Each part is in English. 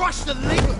Crush the lever!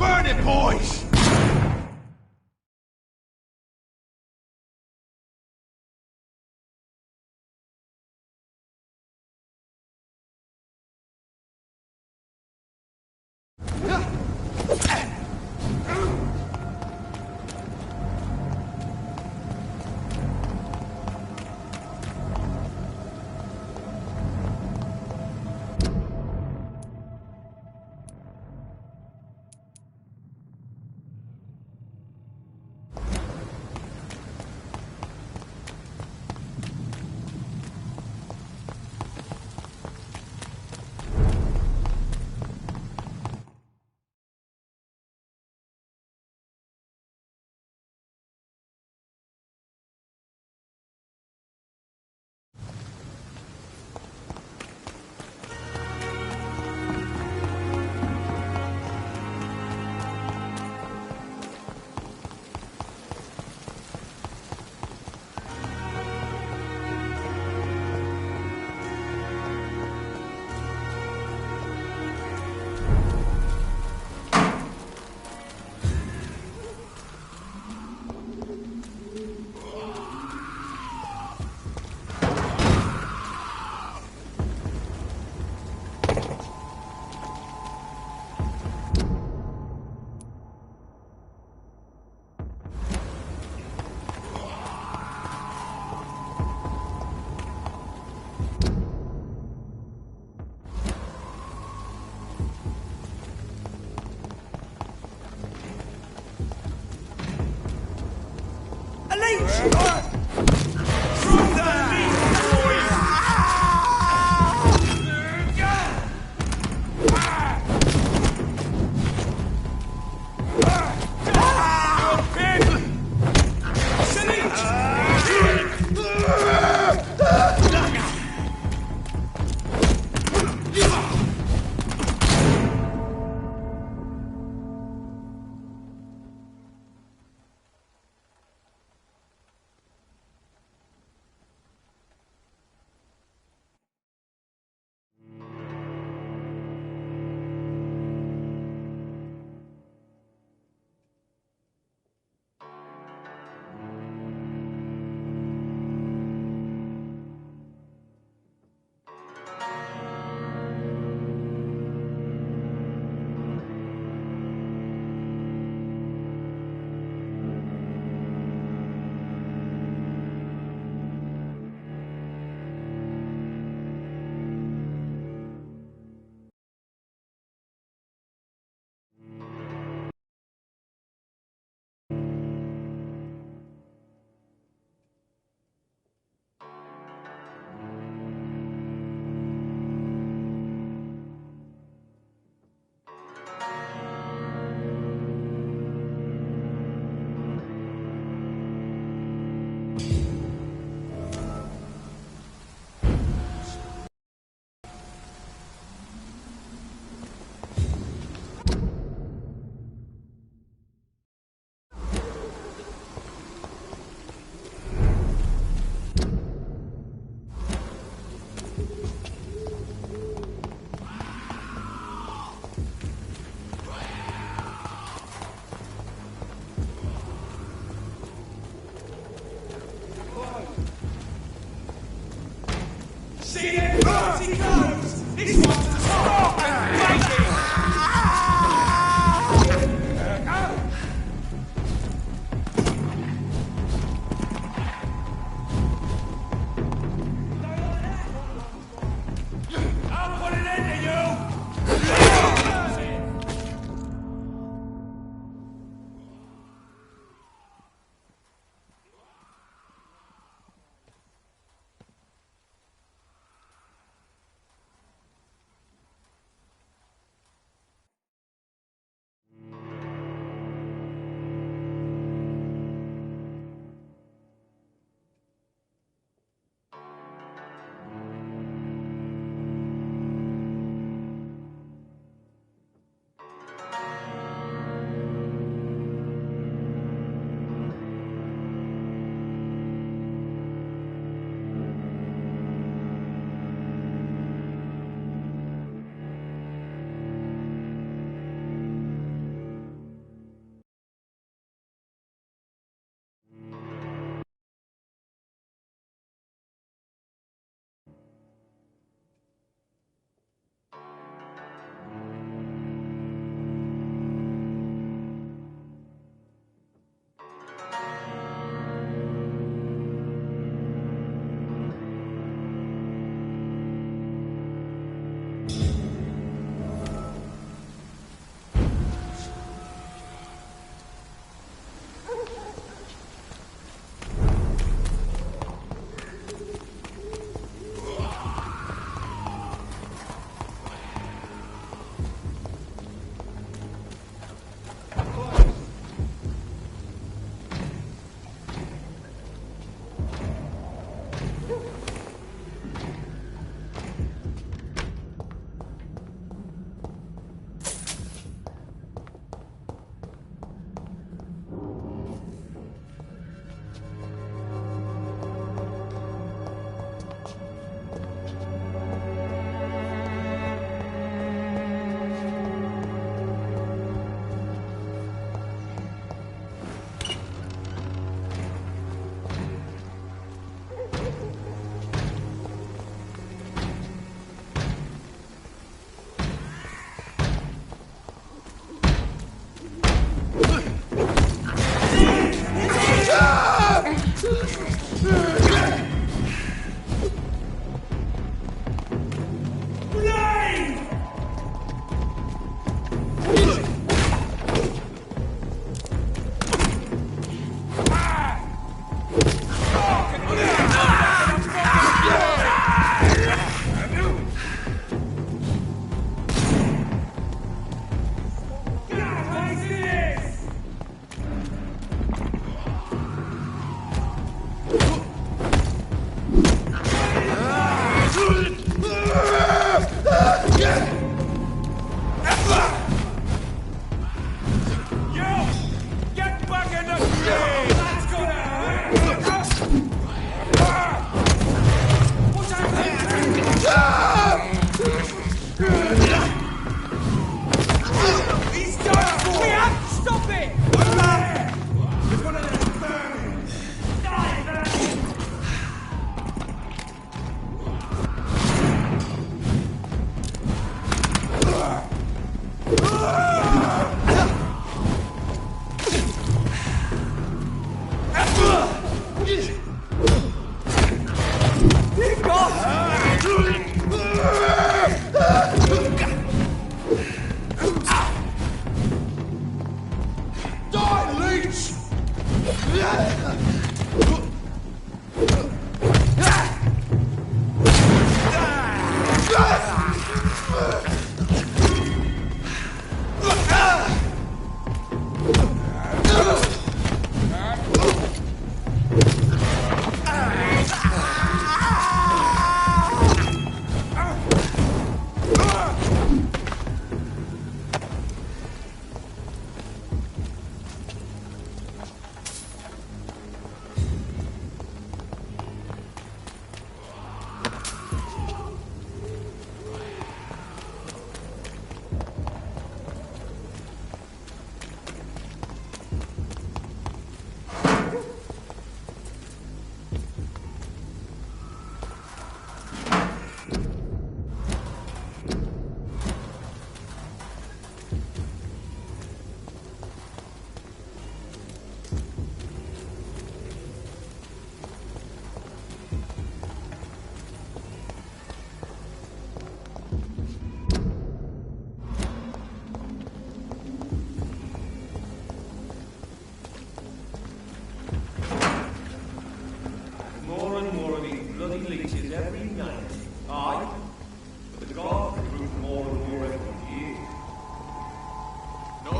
Burn it, boys!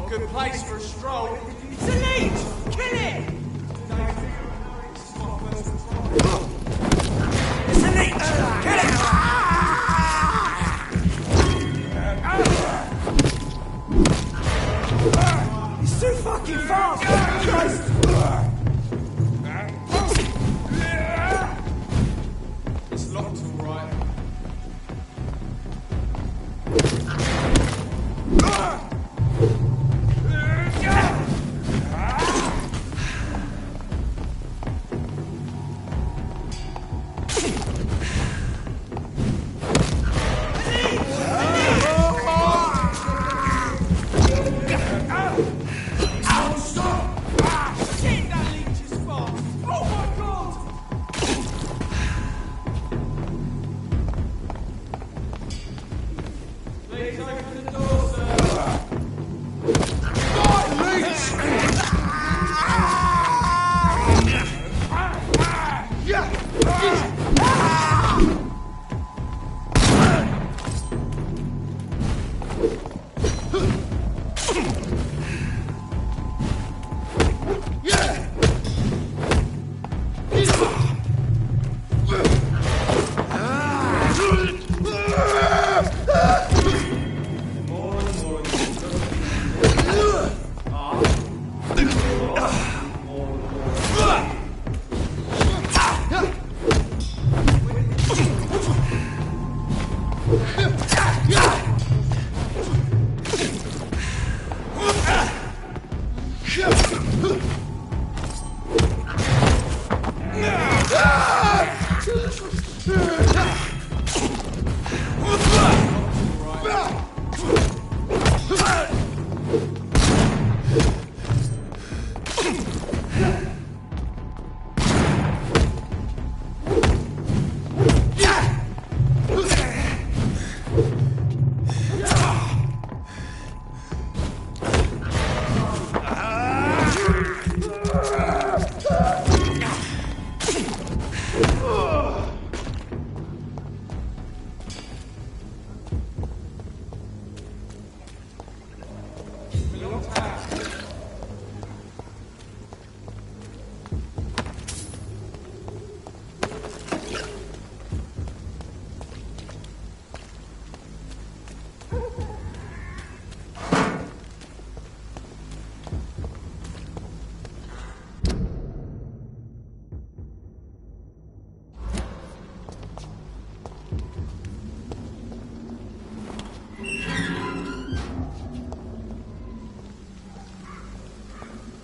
Good place for a stroll. It's a leech! Kill it! It's a leech! Kill it! He's too fucking fast! Christ! It's locked all right.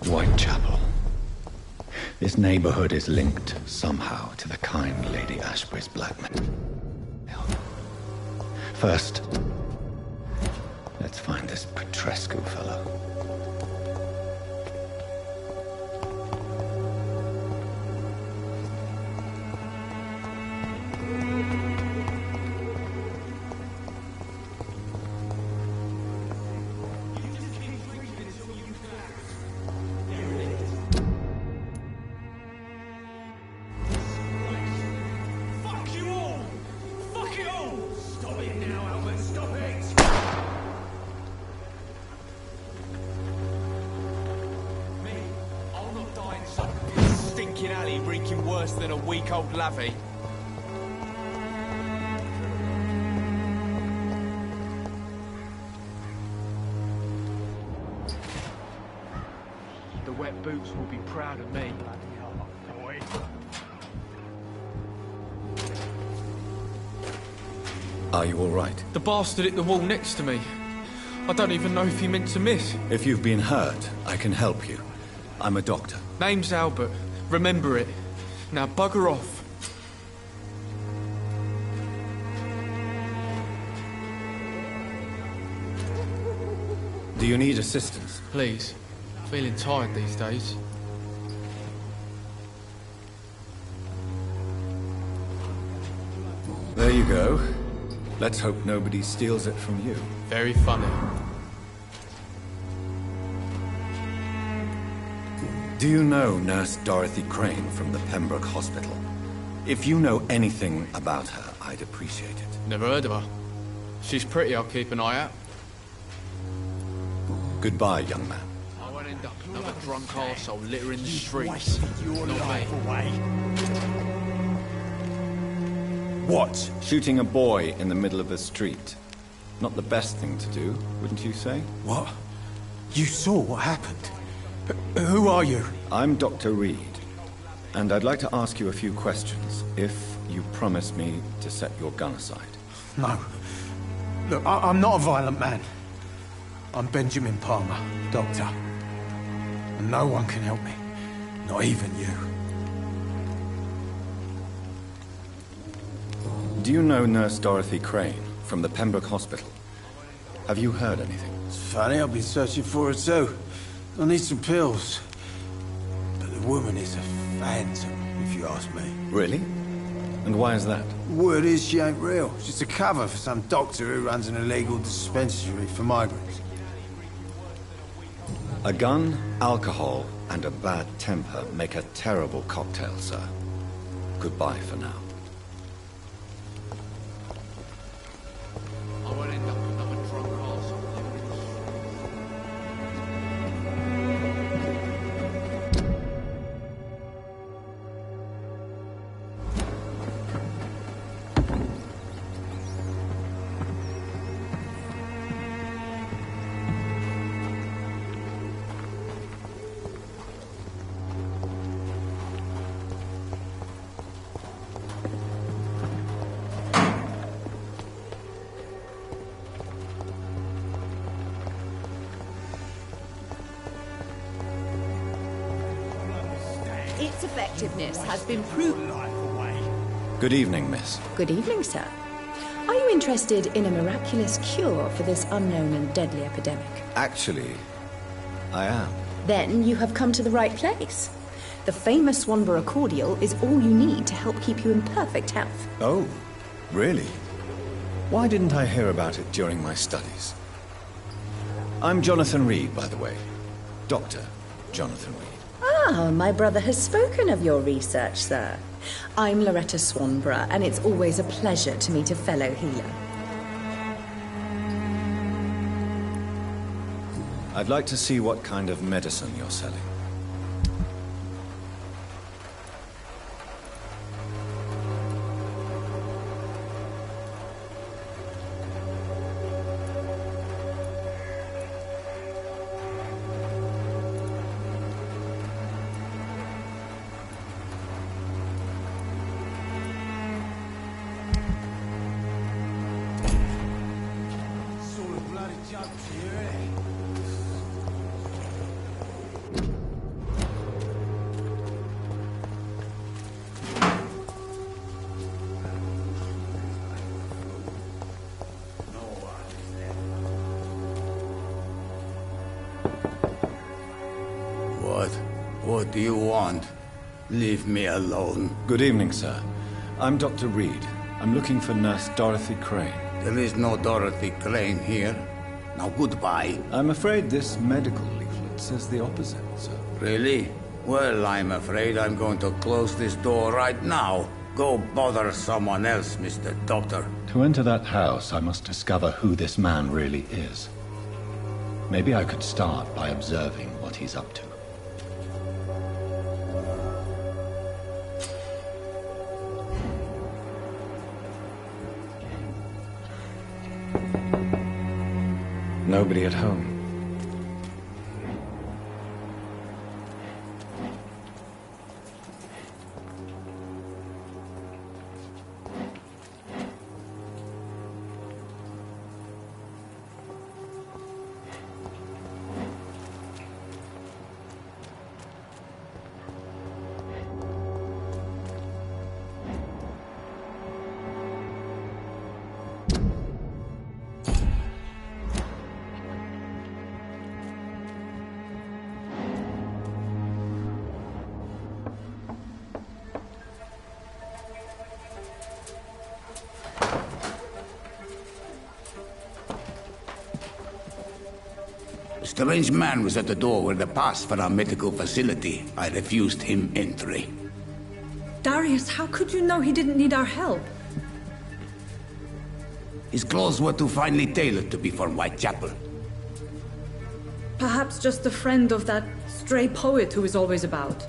Whitechapel. This neighborhood is linked somehow to the kind Lady Ashbury's blackmail. First, let's find this Petrescu fellow. stinking alley reeking worse than a week-old lavvy. The wet boots will be proud of me. Are you all right? The bastard hit the wall next to me. I don't even know if he meant to miss. If you've been hurt, I can help you. I'm a doctor. Name's Albert. Remember it. Now bugger off. Do you need assistance? Please. Feeling tired these days. There you go. Let's hope nobody steals it from you. Very funny. Do you know Nurse Dorothy Crane from the Pembroke Hospital? If you know anything about her, I'd appreciate it. Never heard of her. She's pretty, I'll keep an eye out. Goodbye, young man. I won't end up another drunk arsehole littering the streets. Your Not life me. away. What? Shooting a boy in the middle of a street. Not the best thing to do, wouldn't you say? What? You saw what happened? Who are you? I'm Dr. Reed, and I'd like to ask you a few questions, if you promise me to set your gun aside. No. Look, I'm not a violent man. I'm Benjamin Palmer, doctor. And no one can help me. Not even you. Do you know Nurse Dorothy Crane from the Pembroke Hospital? Have you heard anything? It's funny, I've been searching for her too. I need some pills. But the woman is a phantom, if you ask me. Really? And why is that? Word is she ain't real. She's a cover for some doctor who runs an illegal dispensary for migrants. A gun, alcohol, and a bad temper make a terrible cocktail, sir. Goodbye for now. I won't end up another drunk arsehole littering the streets. Its effectiveness has been proven. Good evening, miss. Good evening, sir. Are you interested in a miraculous cure for this unknown and deadly epidemic? Actually, I am. Then you have come to the right place. The famous Swanborough cordial is all you need to help keep you in perfect health. Oh, really? Why didn't I hear about it during my studies? I'm Jonathan Reed, by the way. Dr. Jonathan Reed. Ah, my brother has spoken of your research, sir. I'm Loretta Swanborough, and it's always a pleasure to meet a fellow healer. I'd like to see what kind of medicine you're selling. Sort of bloody joke here, eh? What do you want? Leave me alone. Good evening, sir. I'm Dr. Reed. I'm looking for Nurse Dorothy Crane. There is no Dorothy Crane here. Now goodbye. I'm afraid this medical leaflet says the opposite, sir. Really? Well, I'm afraid I'm going to close this door right now. Go bother someone else, Mr. Doctor. To enter that house, I must discover who this man really is. Maybe I could start by observing what he's up to. nobody at home. A strange man was at the door with a pass for our medical facility. I refused him entry. Darius, how could you know he didn't need our help? His clothes were too finely tailored to be from Whitechapel. Perhaps just a friend of that stray poet who is always about.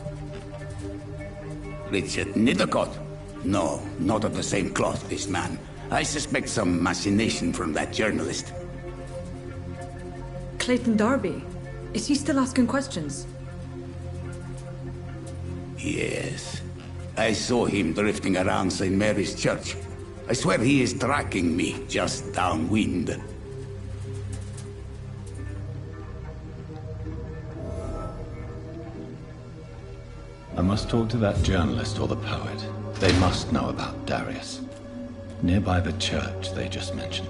Richard Nethercott? No, not of the same cloth, this man. I suspect some machination from that journalist. Clayton Darby. Is he still asking questions? Yes. I saw him drifting around St. Mary's Church. I swear he is tracking me just downwind. I must talk to that journalist or the poet. They must know about Darius. Nearby the church they just mentioned.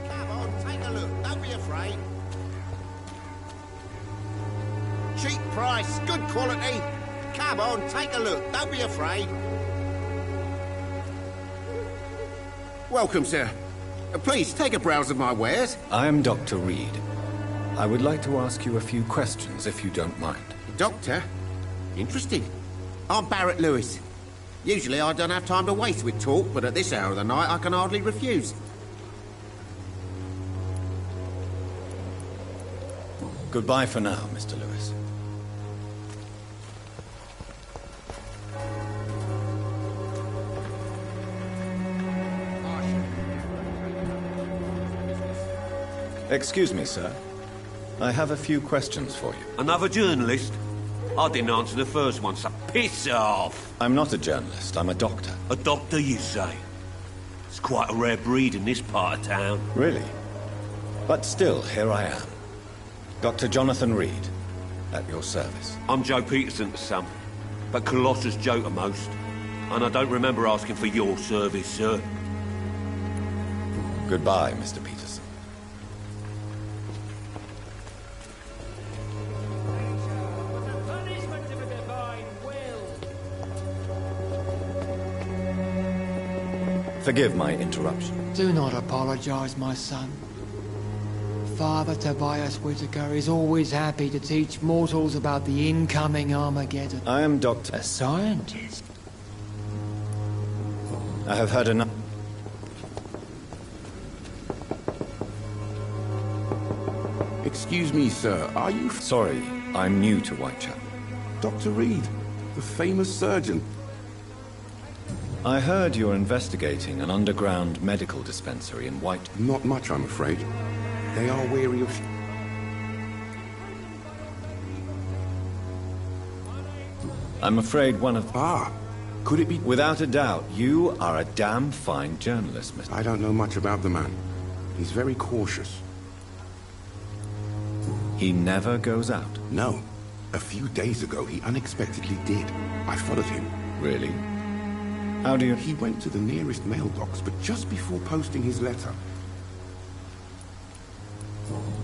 Come on, take a look. Don't be afraid. Cheap price, good quality. Come on, take a look. Don't be afraid. Welcome, sir. Please, take a browse of my wares. I am Dr. Reed. I would like to ask you a few questions, if you don't mind. Doctor? Interesting. I'm Barrett Lewis. Usually I don't have time to waste with talk, but at this hour of the night I can hardly refuse. Goodbye for now, Mr. Lewis. Excuse me, sir. I have a few questions for you. Another journalist? I didn't answer the first one, so piss off! I'm not a journalist, I'm a doctor. A doctor, you say? It's quite a rare breed in this part of town. Really? But still, here I am. Dr. Jonathan Reed, at your service. I'm Joe Peterson to some, but Colossus Joe to most. And I don't remember asking for your service, sir. Goodbye, Mr. Peterson. Forgive my interruption. Do not apologize, my son. Father Tobias Whitaker is always happy to teach mortals about the incoming Armageddon. I am Dr. A scientist. I have heard enough. Excuse me, sir. Are you... Sorry, I'm new to Whitechapel. Dr. Reed, the famous surgeon. I heard you're investigating an underground medical dispensary in White... Not much, I'm afraid. They are weary of... I'm afraid one of... Ah, could it be... Without a doubt, you are a damn fine journalist, Mr. I don't know much about the man. He's very cautious. He never goes out. No. A few days ago, he unexpectedly did. I followed him. Really? How do you... He went to the nearest mailbox, but just before posting his letter...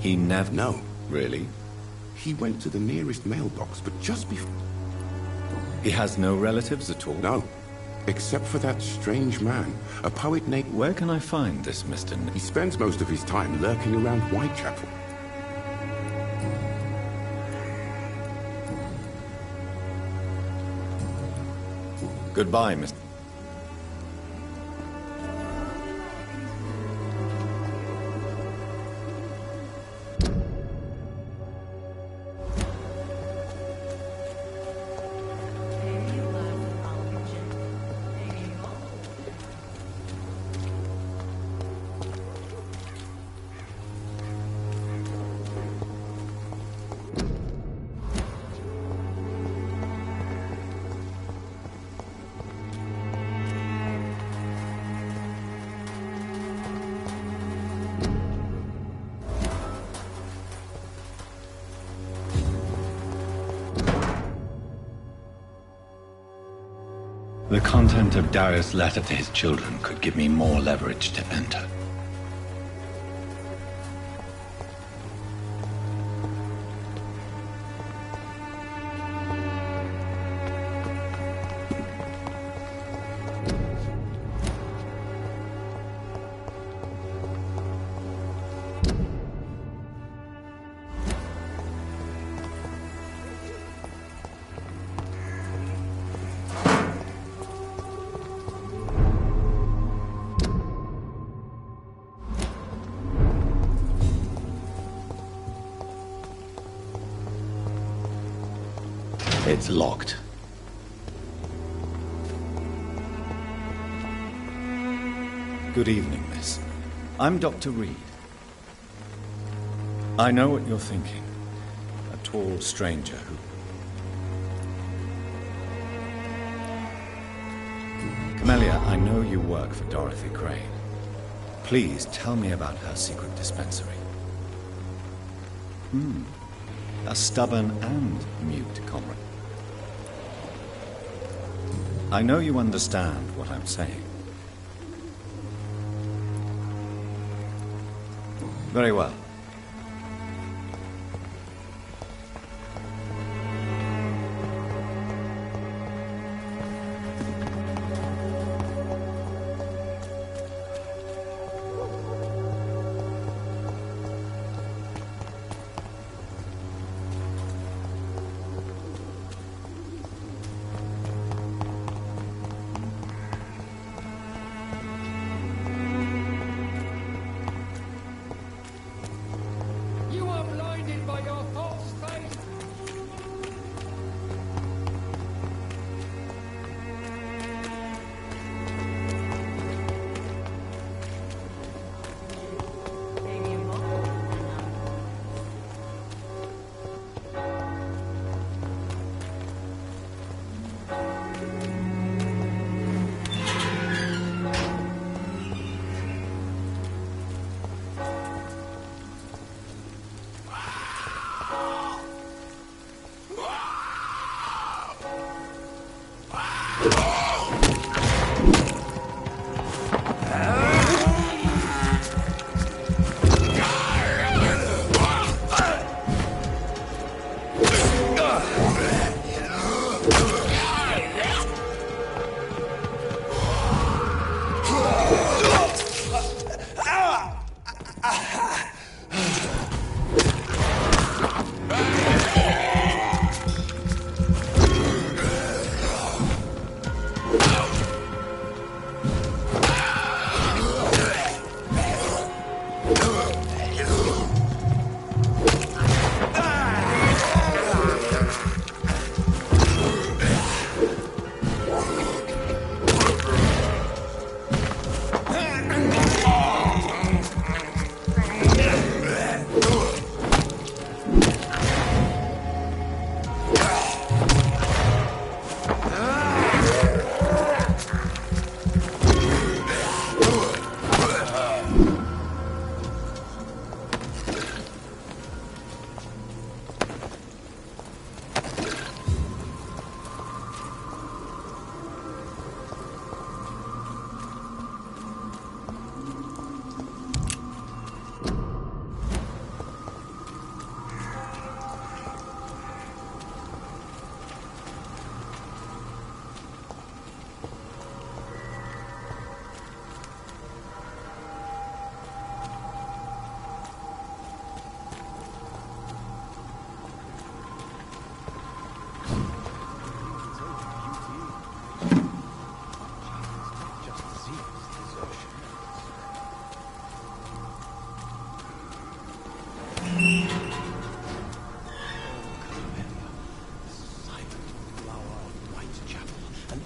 He never... No. Really? He went to the nearest mailbox, but just before... He has no relatives at all? No. Except for that strange man, a poet named... Where can I find this Mr. He spends most of his time lurking around Whitechapel. Goodbye, Mr. The content of Darius' letter to his children could give me more leverage to enter. It's locked. Good evening, miss. I'm Dr. Reed. I know what you're thinking. A tall stranger who... Camellia, I know you work for Dorothy Crane. Please tell me about her secret dispensary. A stubborn and mute comrade. I know you understand what I'm saying. Very well.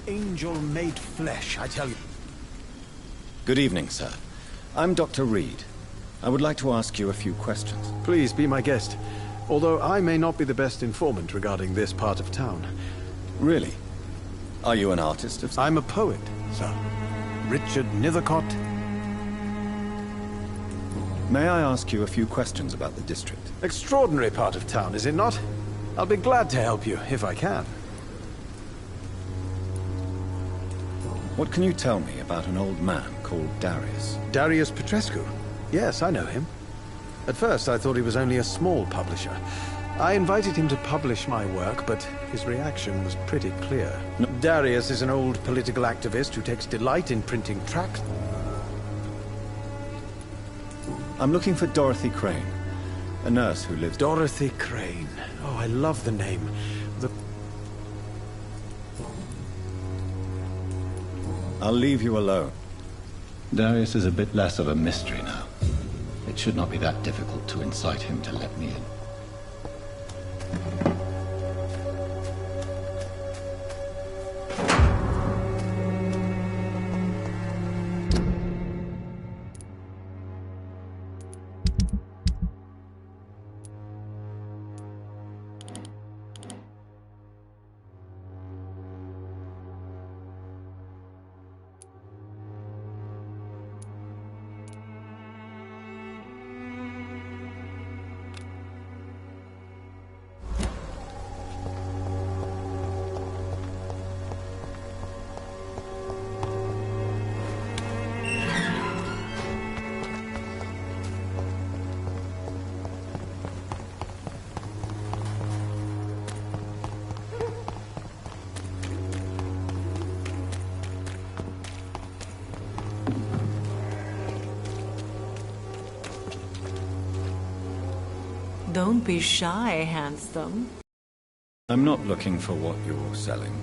Angel made flesh, I tell you. Good evening, sir. I'm Dr. Reed. I would like to ask you a few questions. Please be my guest. Although I may not be the best informant regarding this part of town. Really? Are you an artist of... I'm a poet, sir. Richard Nethercott. May I ask you a few questions about the district? Extraordinary part of town, is it not? I'll be glad to help you, if I can. What can you tell me about an old man called Darius? Darius Petrescu? Yes, I know him. At first, I thought he was only a small publisher. I invited him to publish my work, but his reaction was pretty clear. Darius is an old political activist who takes delight in printing tracts. I'm looking for Dorothy Crane, a nurse who lives... Dorothy Crane. Oh, I love the name. I'll leave you alone. Darius is a bit less of a mystery now. It should not be that difficult to incite him to let me in. Don't be shy, handsome. I'm not looking for what you're selling.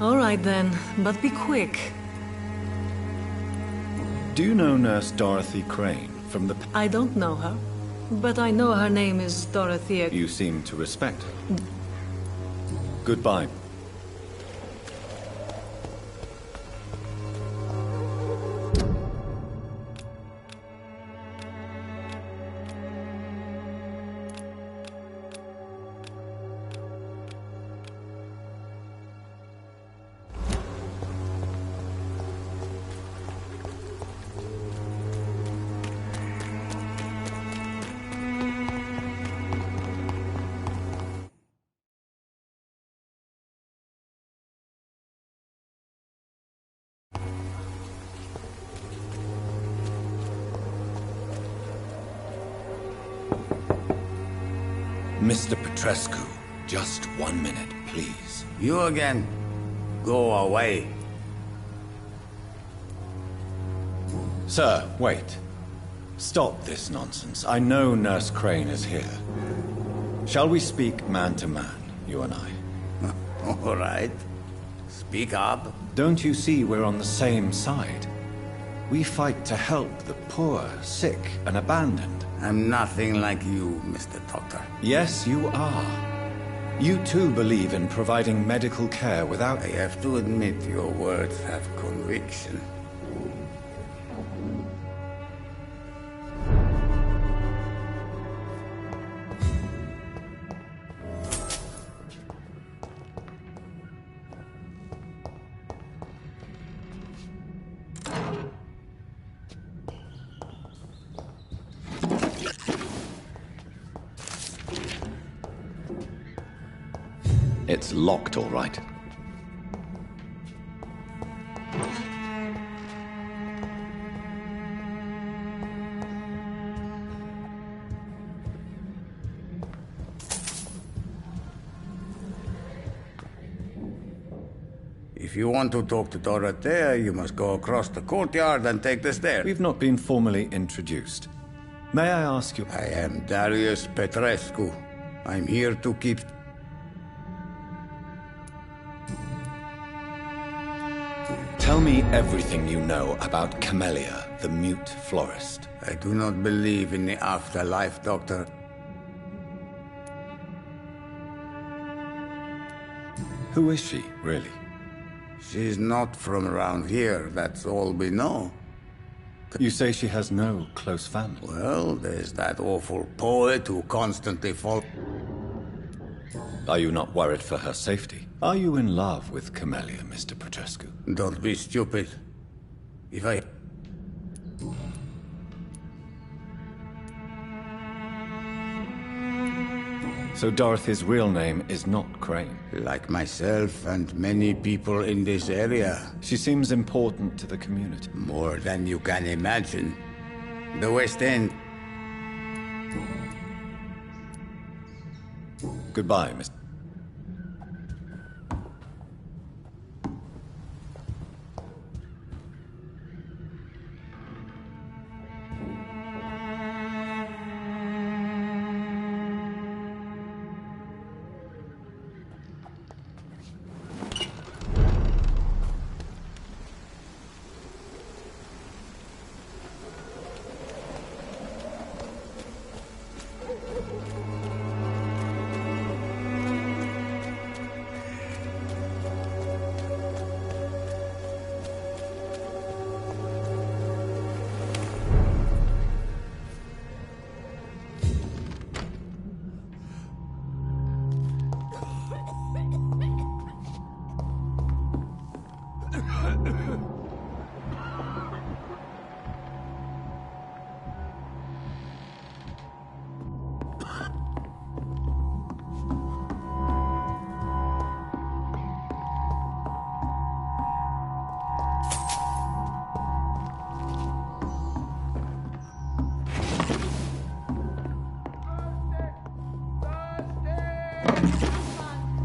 All right then, but be quick. Do you know Nurse Dorothy Crane from the... I don't know her, but I know her name is Dorothea. You seem to respect her. Goodbye. Mr. Petrescu, just 1 minute, please. You again? Go away. Sir, wait. Stop this nonsense. I know Nurse Crane is here. Shall we speak man to man, you and I? All right. Speak up. Don't you see we're on the same side? We fight to help the poor, sick, and abandoned. I'm nothing like you, Mr. Doctor. Yes, you are. You too believe in providing medical care without... I have to admit your words have conviction. It's locked, all right. If you want to talk to Dorothea, you must go across the courtyard and take the stairs. We've not been formally introduced. May I ask you... I am Darius Petrescu. I'm here to keep... Tell me everything you know about Camellia, the mute florist. I do not believe in the afterlife, Doctor. Who is she, really? She's not from around here, that's all we know. You say she has no close family? Well, there's that awful poet who constantly Are you not worried for her safety? Are you in love with Camellia, Mr. Petrescu? Don't be stupid. If I... So Dorothy's real name is not Crane? Like myself and many people in this area. She seems important to the community. More than you can imagine. The West End. Goodbye, Mr.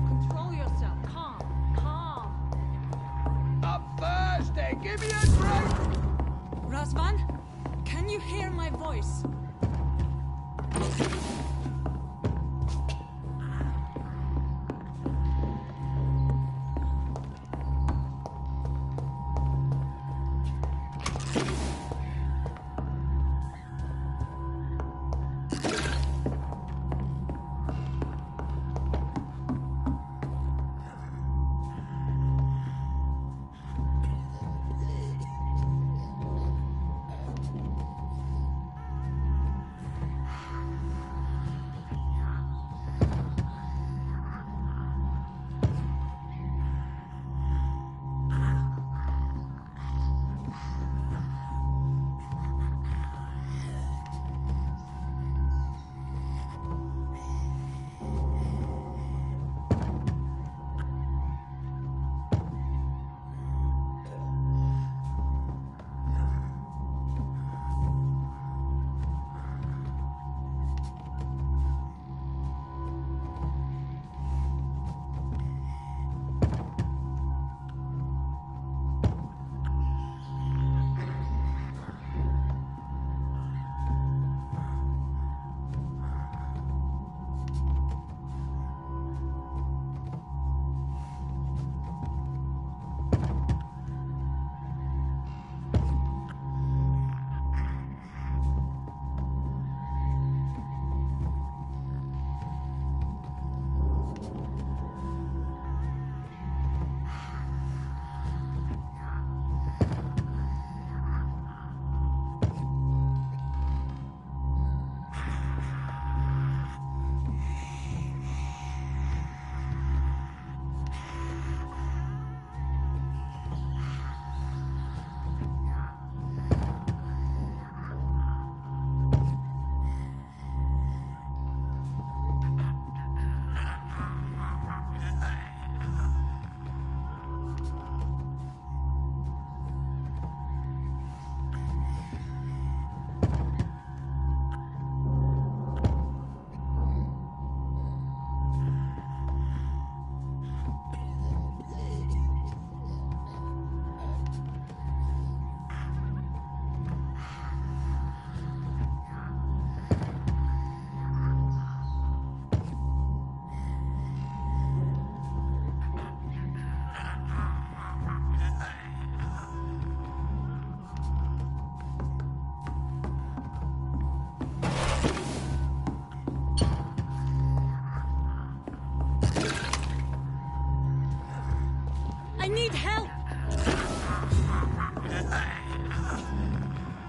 Control yourself. Calm. Up Thursday, give me a drink! Razvan, can you hear my voice?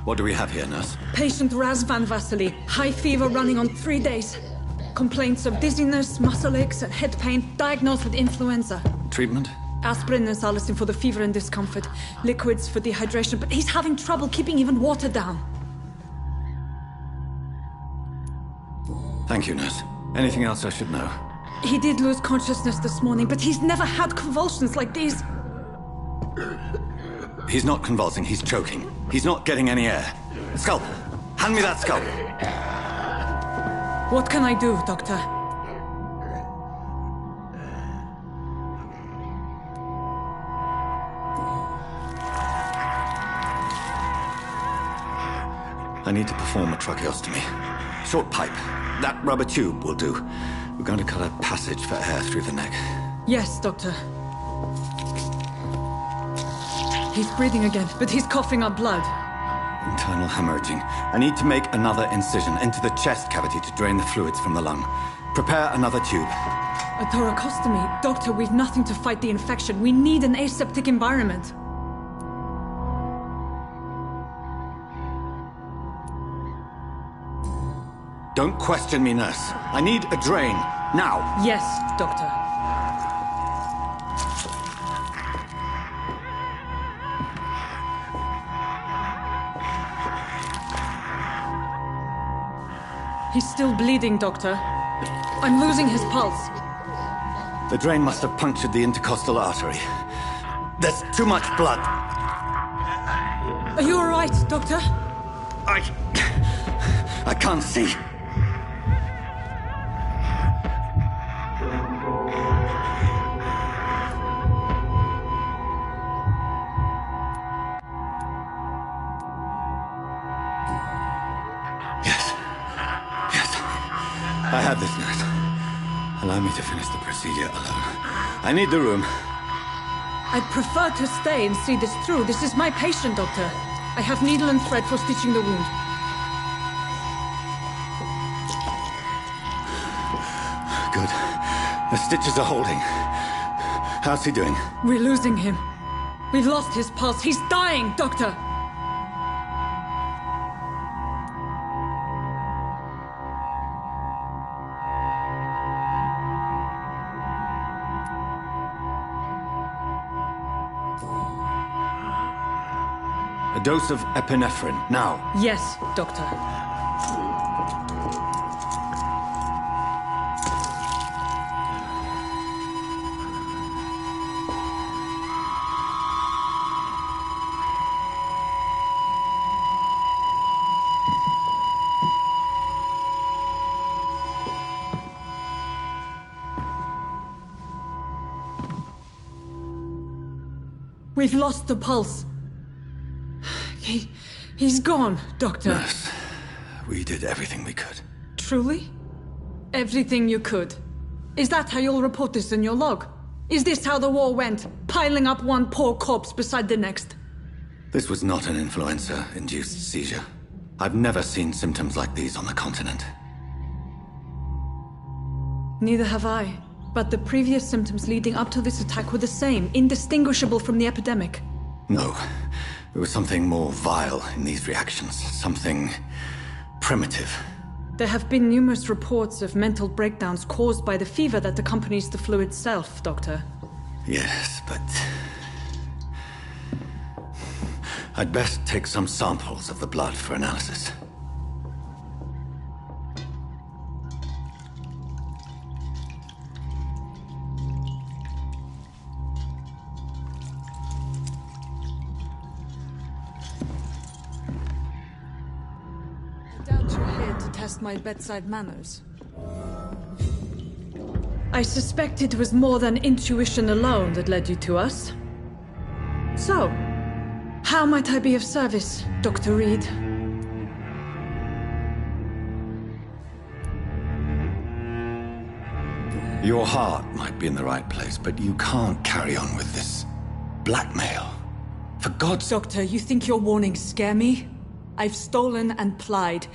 What do we have here, nurse? Patient Razvan Vasily. High fever running on 3 days. Complaints of dizziness, muscle aches, and head pain. Diagnosed with influenza. Treatment? Aspirin and salicin for the fever and discomfort. Liquids for dehydration, but he's having trouble keeping even water down. Thank you, nurse. Anything else I should know? He did lose consciousness this morning, but he's never had convulsions like these. He's not convulsing, he's choking. He's not getting any air. Scalpel! Hand me that scalpel! What can I do, Doctor? I need to perform a tracheostomy. Short pipe. That rubber tube will do. We're going to cut a passage for air through the neck. Yes, Doctor. He's breathing again, but he's coughing up blood. Internal hemorrhaging. I need to make another incision into the chest cavity to drain the fluids from the lung. Prepare another tube. A thoracostomy? Doctor, we've nothing to fight the infection. We need an aseptic environment. Don't question me, nurse. I need a drain. Now. Yes, Doctor. He's still bleeding, Doctor. I'm losing his pulse. The drain must have punctured the intercostal artery. There's too much blood. Are you all right, Doctor? I can't see. I have this, nurse. Allow me to finish the procedure alone. I need the room. I'd prefer to stay and see this through. This is my patient, Doctor. I have needle and thread for stitching the wound. Good. The stitches are holding. How's he doing? We're losing him. We've lost his pulse. He's dying, Doctor! A dose of epinephrine, now. Yes, Doctor. We've lost the pulse. He's gone, Doctor. Nurse, we did everything we could. Truly? Everything you could? Is that how you'll report this in your log? Is this how the war went? Piling up one poor corpse beside the next? This was not an influenza-induced seizure. I've never seen symptoms like these on the continent. Neither have I. But the previous symptoms leading up to this attack were the same, indistinguishable from the epidemic. No. There was something more vile in these reactions. Something primitive. There have been numerous reports of mental breakdowns caused by the fever that accompanies the flu itself, Doctor. Yes, but... I'd best take some samples of the blood for analysis. My bedside manners. I suspect it was more than intuition alone that led you to us. So, how might I be of service, Dr. Reed? Your heart might be in the right place, but you can't carry on with this blackmail. For God's... Doctor, you think your warnings scare me? I've stolen and plied.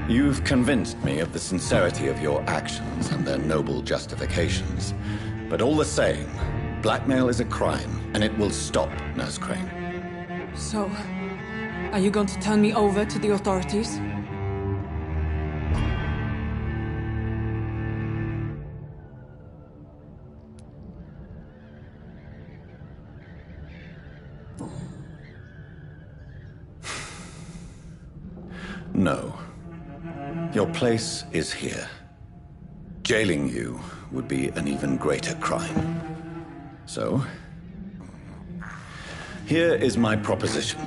You've convinced me of the sincerity of your actions and their noble justifications. But all the same, blackmail is a crime, and it will stop, Nurse Crane. So, are you going to turn me over to the authorities? No. Your place is here. Jailing you would be an even greater crime. So, here is my proposition.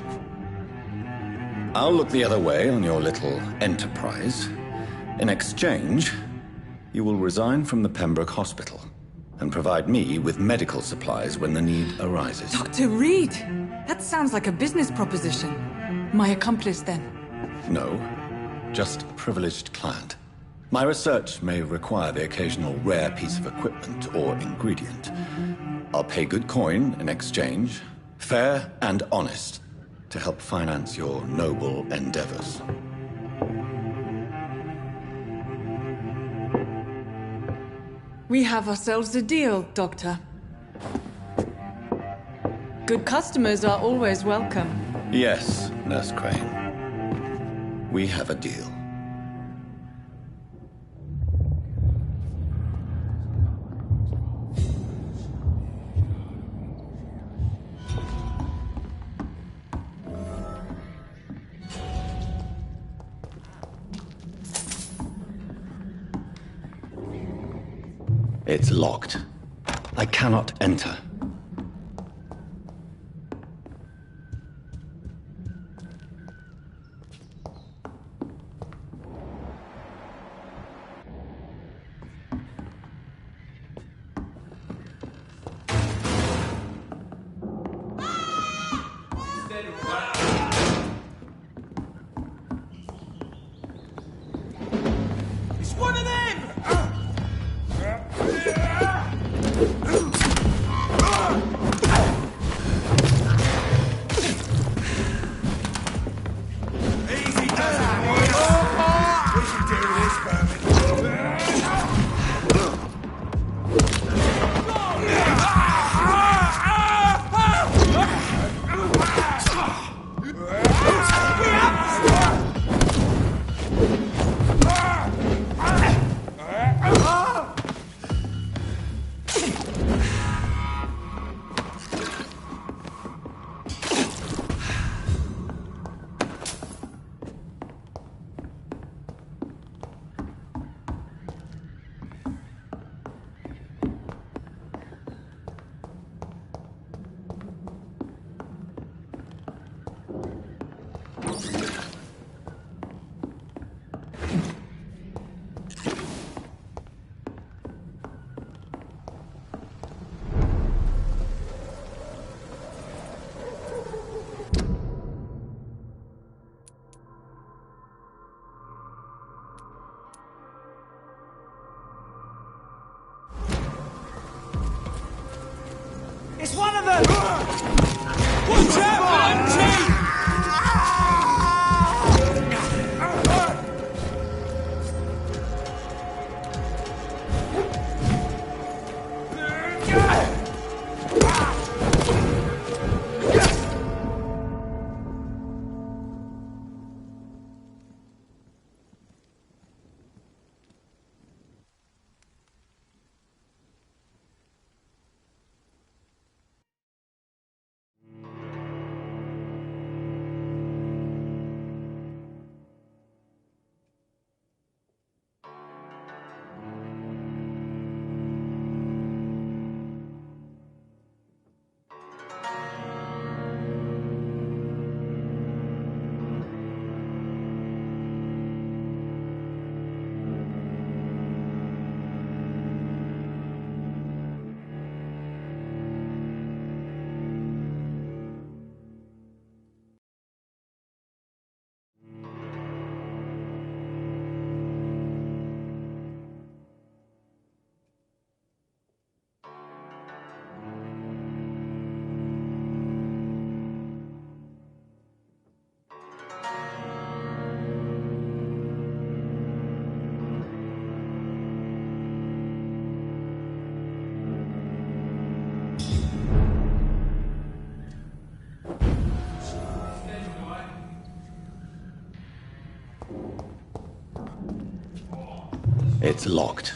I'll look the other way on your little enterprise. In exchange, you will resign from the Pembroke Hospital and provide me with medical supplies when the need arises. Dr. Reed! That sounds like a business proposition. My accomplice, then? No, just a privileged client. My research may require the occasional rare piece of equipment or ingredient. I'll pay good coin in exchange, fair and honest, to help finance your noble endeavors. We have ourselves a deal, Doctor. Good customers are always welcome. Yes, Nurse Crane. We have a deal. It's locked. I cannot enter. It's one of them! Easy does it, boys. We should do this, It's one of them! Watch out, Vampyr! It's locked.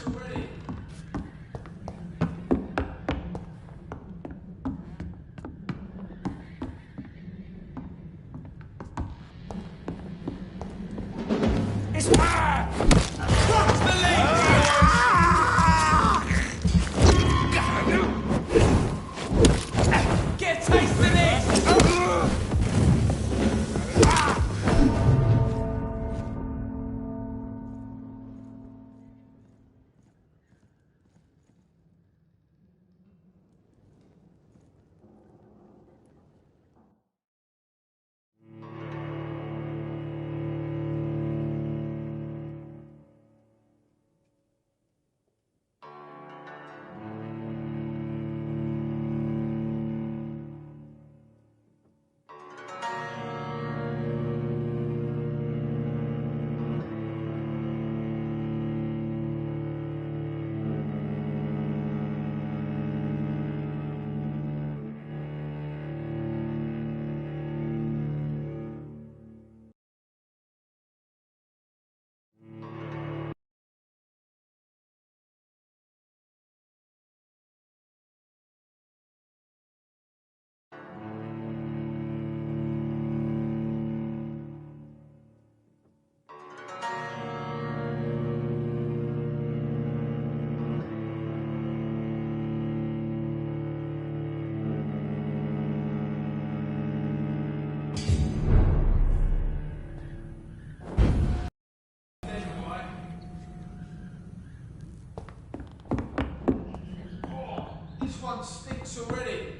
stinks already.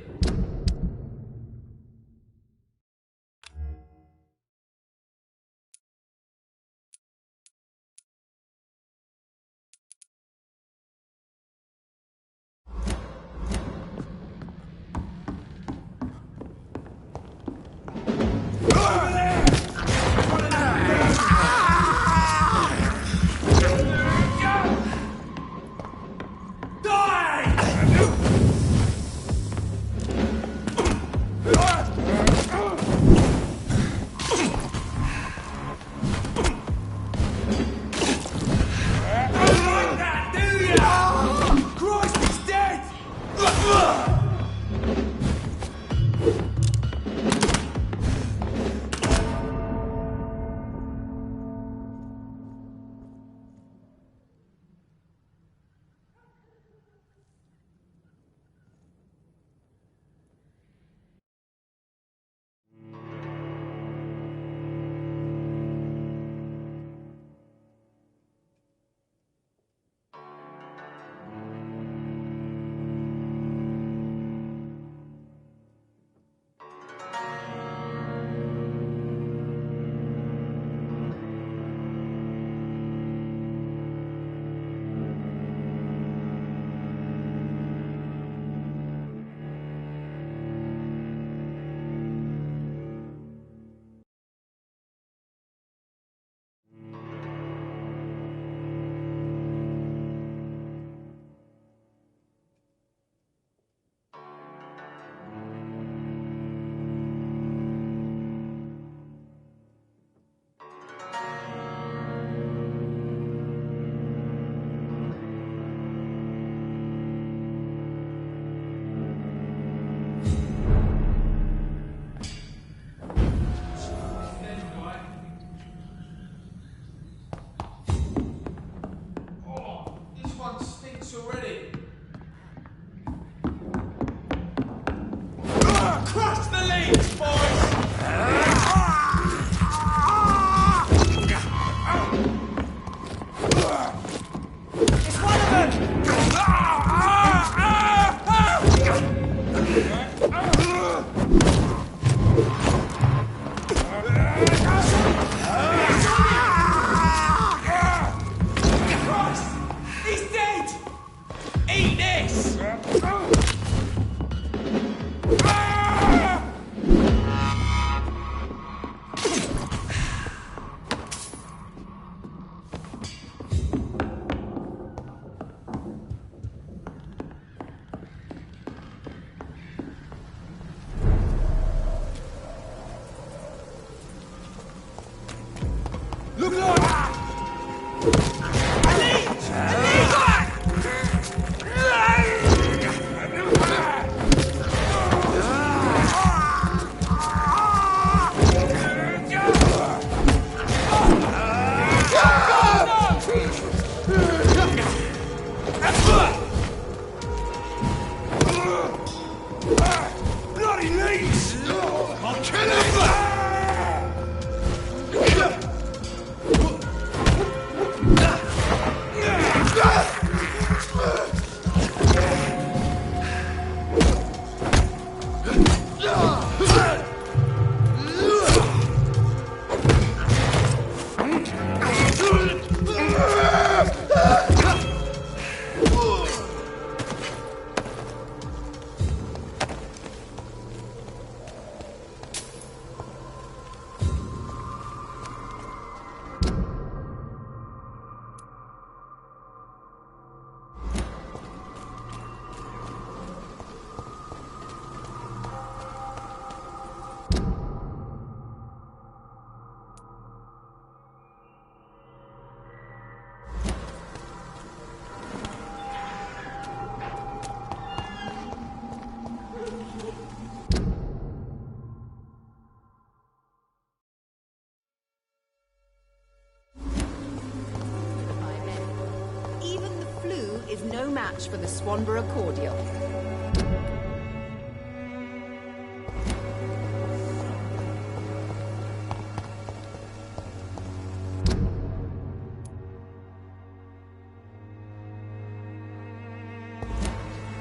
Is no match for the Swanborough cordial.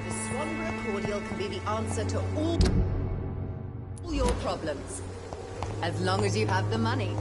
The Swanborough cordial can be the answer to all your problems. As long as you have the money.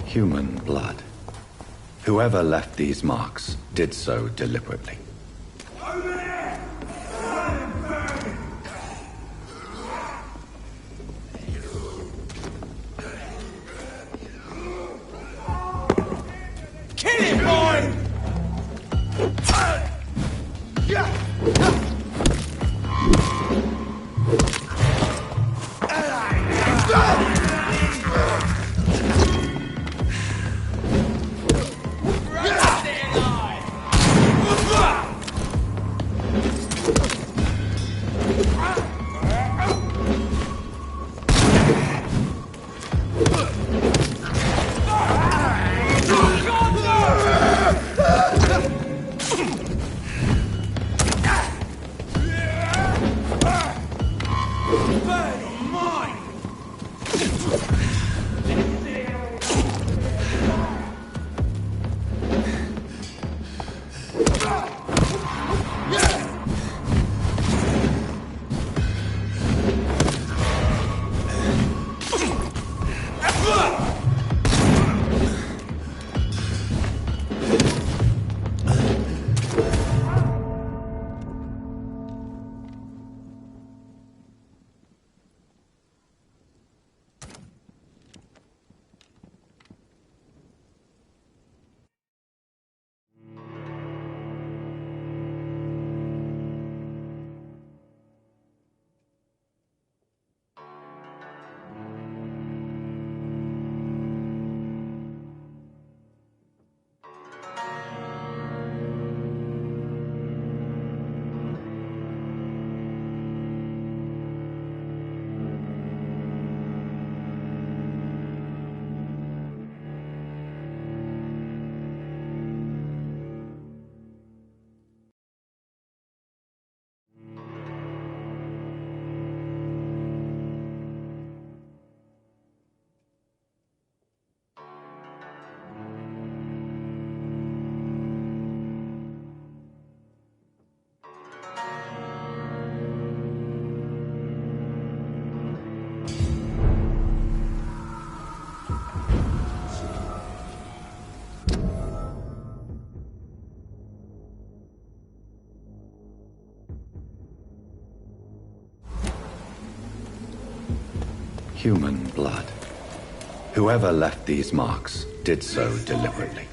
Human blood. Whoever left these marks did so deliberately. Kill him, boy! Human blood. Whoever left these marks did so deliberately.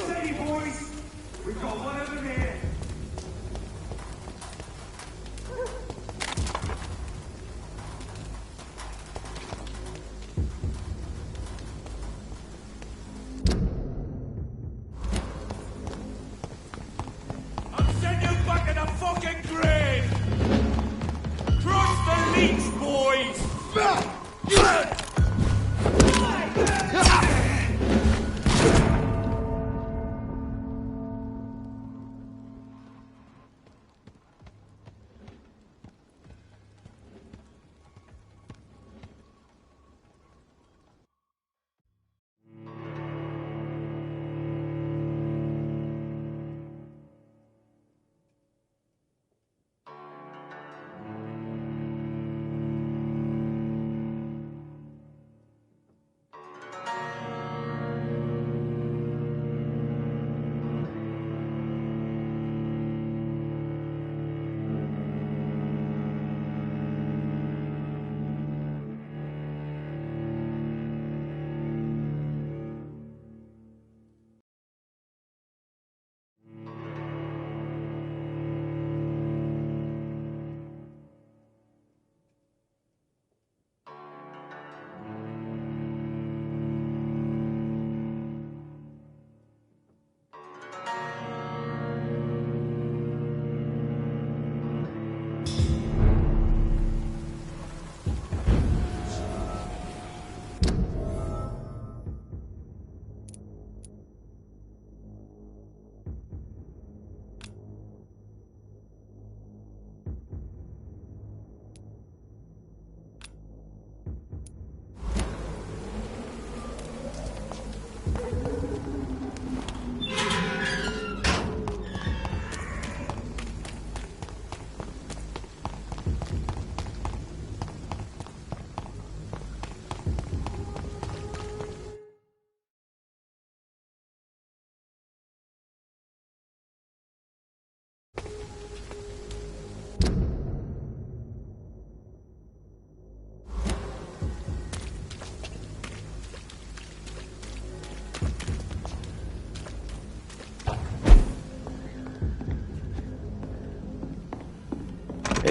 Steady, boys! We've got one of them here! I'll send you back in the fucking grave! Cross the leech, boys!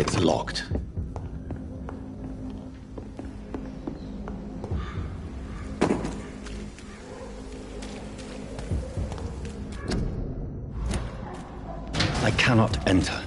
It's locked. I cannot enter.